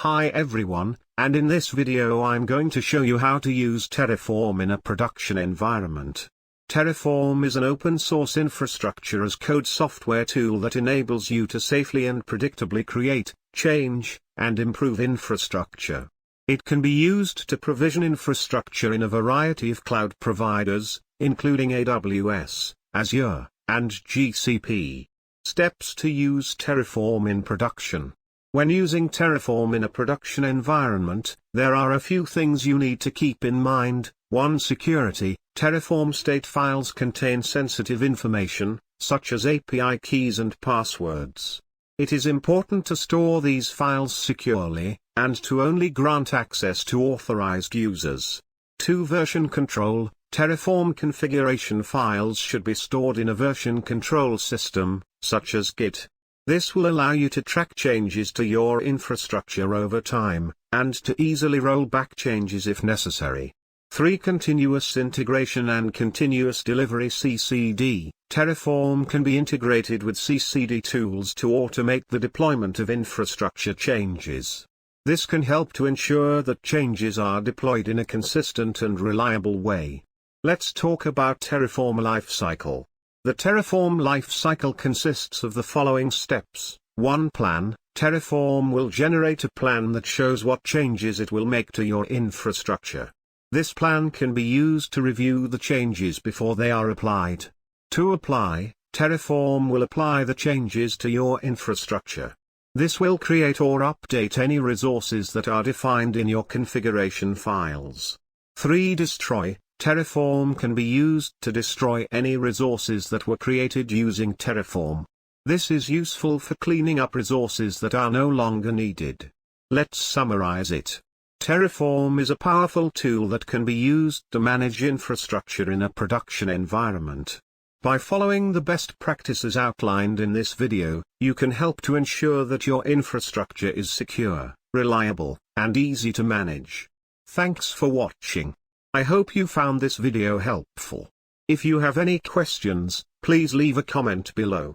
Hi everyone, and in this video I'm going to show you how to use Terraform in a production environment. Terraform is an open-source infrastructure as code software tool that enables you to safely and predictably create, change, and improve infrastructure. It can be used to provision infrastructure in a variety of cloud providers, including AWS, Azure, and GCP. Steps to use Terraform in production. When using Terraform in a production environment, there are a few things you need to keep in mind. 1. Security. Terraform state files contain sensitive information, such as API keys and passwords. It is important to store these files securely, and to only grant access to authorized users. 2. Version control. Terraform configuration files should be stored in a version control system, such as Git. This will allow you to track changes to your infrastructure over time, and to easily roll back changes if necessary. 3. Continuous integration and continuous delivery (CCD). Terraform can be integrated with CCD tools to automate the deployment of infrastructure changes. This can help to ensure that changes are deployed in a consistent and reliable way. Let's talk about Terraform Lifecycle. The Terraform Lifecycle consists of the following steps. 1. Plan. Terraform will generate a plan that shows what changes it will make to your infrastructure. This plan can be used to review the changes before they are applied. 2. Apply. Terraform will apply the changes to your infrastructure. This will create or update any resources that are defined in your configuration files. 3. Destroy. Terraform can be used to destroy any resources that were created using Terraform. This is useful for cleaning up resources that are no longer needed. Let's summarize it. Terraform is a powerful tool that can be used to manage infrastructure in a production environment. By following the best practices outlined in this video, you can help to ensure that your infrastructure is secure, reliable, and easy to manage. Thanks for watching. I hope you found this video helpful. If you have any questions, please leave a comment below.